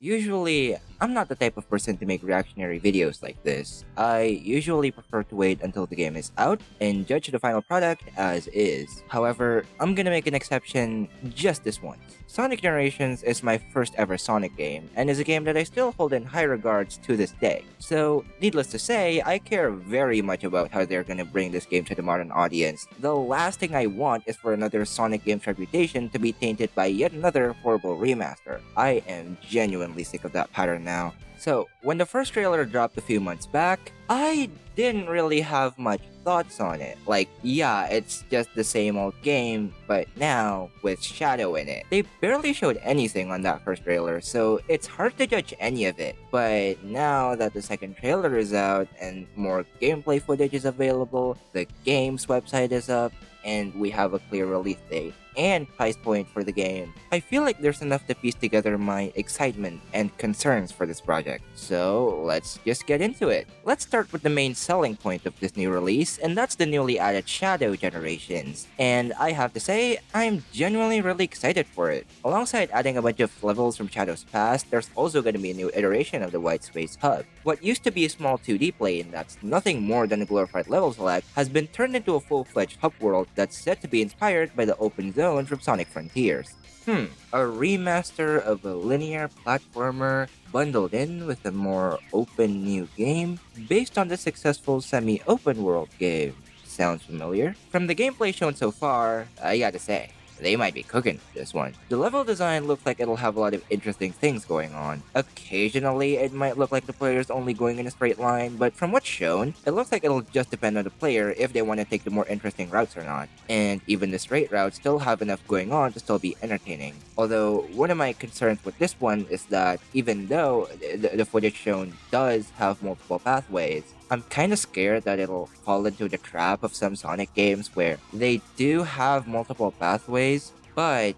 Usually, I'm not the type of person to make reactionary videos like this. I usually prefer to wait until the game is out and judge the final product as is. However, I'm gonna make an exception just this once. Sonic Generations is my first ever Sonic game, and is a game that I still hold in high regards to this day. So, needless to say, I care very much about how they're gonna bring this game to the modern audience. The last thing I want is for another Sonic game's reputation to be tainted by yet another horrible remaster. I am genuinely sick of that pattern now. So, when the first trailer dropped a few months back, I didn't really have much thoughts on it. Like, yeah, it's just the same old game, but now with Shadow in it. They barely showed anything on that first trailer, so it's hard to judge any of it. But now that the second trailer is out and more gameplay footage is available, the game's website is up, and we have a clear release date and price point for the game, I feel like there's enough to piece together my excitement and concerns for this project. So let's just get into it. Let's start with the main selling point of this new release, and that's the newly added Shadow Generations. And I have to say, I'm genuinely really excited for it. Alongside adding a bunch of levels from Shadow's past, there's also going to be a new iteration of the White Space Hub. What used to be a small 2D plane that's nothing more than a glorified level select has been turned into a full-fledged hub world that's said to be inspired by the open zone from Sonic Frontiers. A remaster of a linear platformer bundled in with a more open new game based on the successful semi-open world game. Sounds familiar? From the gameplay shown so far, I gotta say, they might be cooking for this one. The level design looks like it'll have a lot of interesting things going on. Occasionally, it might look like the player's only going in a straight line, but from what's shown, it looks like it'll just depend on the player if they want to take the more interesting routes or not. And even the straight routes still have enough going on to still be entertaining. Although, one of my concerns with this one is that even though the footage shown does have multiple pathways, I'm kind of scared that it'll fall into the trap of some Sonic games where they do have multiple pathways, but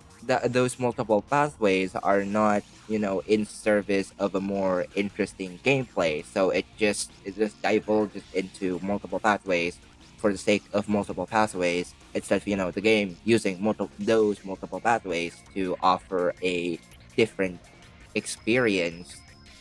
those multiple pathways are not, in service of a more interesting gameplay. So it just divulges into multiple pathways for the sake of multiple pathways instead of, the game using those multiple pathways to offer a different experience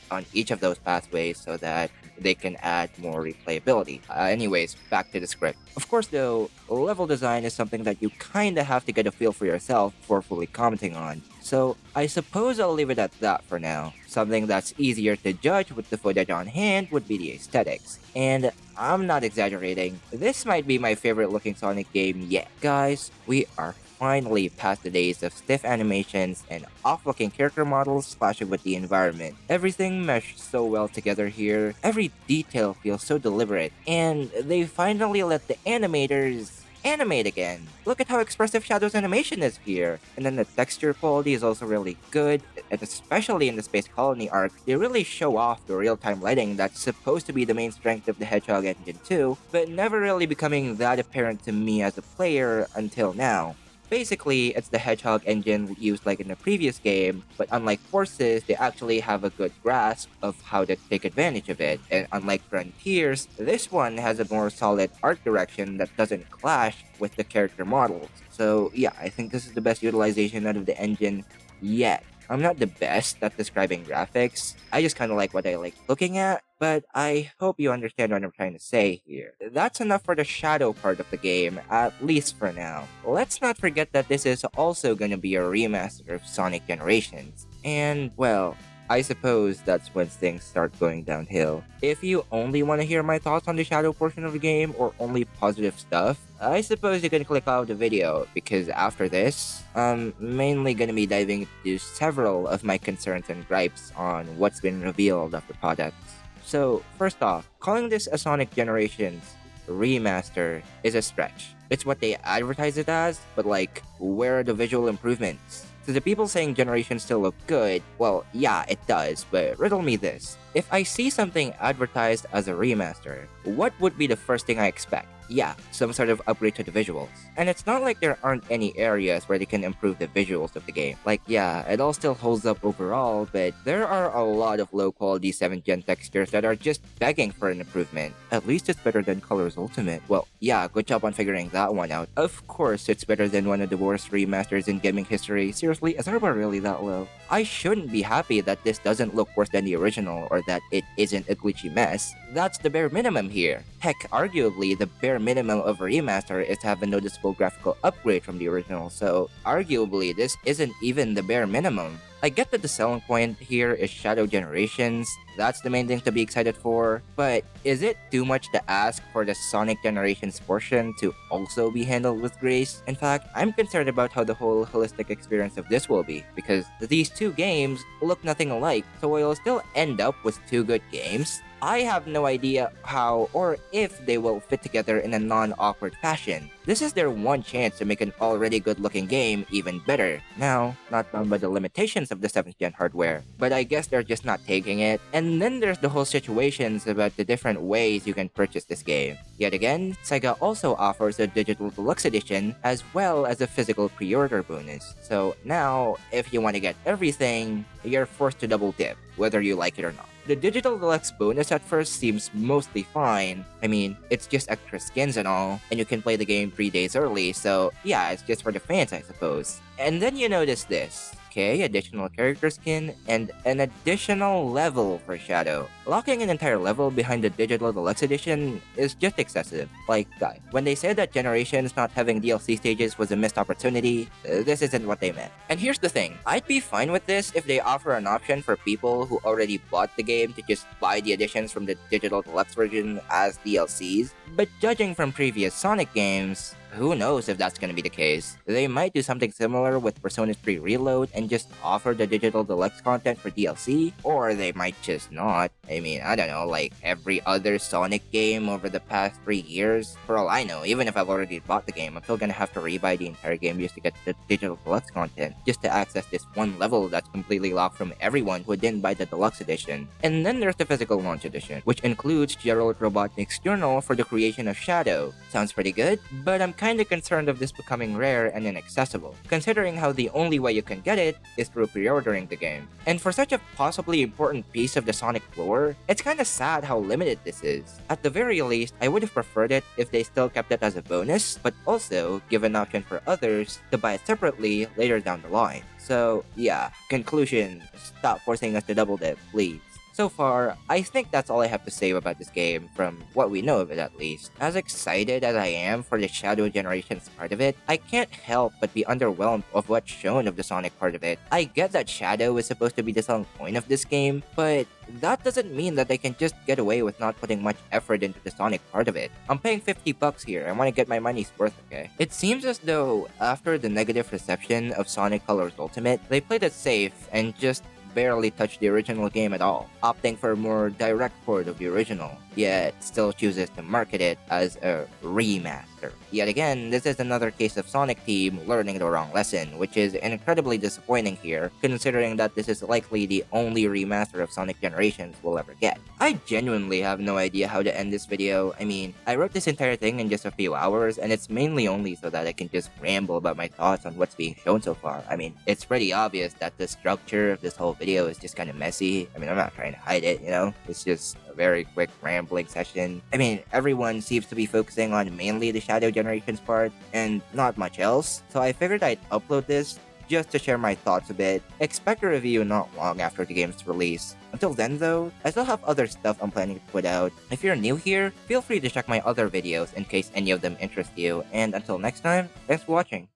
on each of those pathways so that they can add more replayability. Anyways, back to the script. Of course though, level design is something that you kinda have to get a feel for yourself before fully commenting on. So I suppose I'll leave it at that for now. Something that's easier to judge with the footage on hand would be the aesthetics. And I'm not exaggerating, this might be my favorite looking Sonic game yet. Guys, we are finally past the days of stiff animations and off-looking character models splashing with the environment. Everything meshed so well together here, every detail feels so deliberate, and they finally let the animators animate again. Look at how expressive Shadow's animation is here. And then the texture quality is also really good, and especially in the Space Colony arc, they really show off the real-time lighting that's supposed to be the main strength of the Hedgehog engine too, but never really becoming that apparent to me as a player until now. Basically, it's the Hedgehog engine used like in the previous game, but unlike Forces, they actually have a good grasp of how to take advantage of it. And unlike Frontiers, this one has a more solid art direction that doesn't clash with the character models. So yeah, I think this is the best utilization out of the engine yet. I'm not the best at describing graphics, I just kinda like what I like looking at, but I hope you understand what I'm trying to say here. That's enough for the shadow part of the game, at least for now. Let's not forget that this is also gonna be a remaster of Sonic Generations. And, well, I suppose that's when things start going downhill. If you only want to hear my thoughts on the shadow portion of the game or only positive stuff, I suppose you can click out the video because after this, I'm mainly gonna be diving into several of my concerns and gripes on what's been revealed of the products. So first off, calling this a Sonic Generations remaster is a stretch. It's what they advertise it as, but like, where are the visual improvements? To the people saying Generations still look good, well, yeah, it does, but riddle me this. If I see something advertised as a remaster, what would be the first thing I expect? yeah, some sort of upgrade to the visuals. And it's not like there aren't any areas where they can improve the visuals of the game. Like, yeah, it all still holds up overall, but there are a lot of low quality 7th gen textures that are just begging for an improvement. At least it's better than Colors Ultimate. Well, yeah, good job on figuring that one out. Of course, it's better than one of the worst remasters in gaming history. Seriously, is our bar really that low? I shouldn't be happy that this doesn't look worse than the original or that it isn't a glitchy mess. That's the bare minimum here. Heck, arguably, the bare minimum of a remaster is to have a noticeable graphical upgrade from the original, so arguably this isn't even the bare minimum. I get that the selling point here is Shadow Generations, that's the main thing to be excited for, but is it too much to ask for the Sonic Generations portion to also be handled with grace? In fact, I'm concerned about how the whole holistic experience of this will be, because these two games look nothing alike, so we'll still end up with two good games. I have no idea how or if they will fit together in a non-awkward fashion. This is their one chance to make an already good-looking game even better. Now, not bound by the limitations of the 7th gen hardware, but I guess they're just not taking it. And then there's the whole situations about the different ways you can purchase this game. Yet again, Sega also offers a digital deluxe edition as well as a physical pre-order bonus. So now, if you want to get everything, you're forced to double dip, whether you like it or not. The digital deluxe bonus at first seems mostly fine. I mean, it's just extra skins and all, and you can play the game 3 days early, so yeah, it's just for the fans, I suppose. And then you notice this. Okay, additional character skin, and an additional level for Shadow. Locking an entire level behind the Digital Deluxe Edition is just excessive. Like, when they said that Generations not having DLC stages was a missed opportunity, this isn't what they meant. And here's the thing, I'd be fine with this if they offer an option for people who already bought the game to just buy the additions from the Digital Deluxe version as DLCs, but judging from previous Sonic games, who knows if that's gonna be the case. They might do something similar with Persona 3 Reload and just offer the digital deluxe content for DLC, or they might just not. I mean, I don't know, like every other Sonic game over the past 3 years. For all I know, even if I've already bought the game, I'm still gonna have to rebuy the entire game just to get the digital deluxe content, just to access this one level that's completely locked from everyone who didn't buy the deluxe edition. And then there's the physical launch edition, which includes Gerald Robotnik's journal for the creation of Shadow. Sounds pretty good, but I'm kinda concerned of this becoming rare and inaccessible, considering how the only way you can get it is through pre-ordering the game. And for such a possibly important piece of the Sonic lore, it's kinda sad how limited this is. At the very least, I would have preferred it if they still kept it as a bonus, but also give an option for others to buy it separately later down the line. So yeah, conclusion, stop forcing us to double dip, please. So far, I think that's all I have to say about this game, from what we know of it at least. As excited as I am for the Shadow Generations part of it, I can't help but be underwhelmed of what's shown of the Sonic part of it. I get that Shadow is supposed to be the selling point of this game, but that doesn't mean that they can just get away with not putting much effort into the Sonic part of it. I'm paying $50 here, I want to get my money's worth, okay? It seems as though, after the negative reception of Sonic Colors Ultimate, they played it safe and just barely touched the original game at all, opting for a more direct port of the original, yet still chooses to market it as a remaster. Yet again, this is another case of Sonic Team learning the wrong lesson, which is incredibly disappointing here, considering that this is likely the only remaster of Sonic Generations we'll ever get. I genuinely have no idea how to end this video. I mean, I wrote this entire thing in just a few hours, and it's mainly only so that I can just ramble about my thoughts on what's being shown so far. I mean, it's pretty obvious that the structure of this whole video is just kind of messy. I mean, I'm not trying to hide it, you know? It's just a very quick rambling session. I mean, everyone seems to be focusing on mainly the Shadow Generations part, and not much else, so I figured I'd upload this just to share my thoughts a bit. Expect a review not long after the game's release. Until then though, I still have other stuff I'm planning to put out. If you're new here, feel free to check my other videos in case any of them interest you, and until next time, thanks for watching.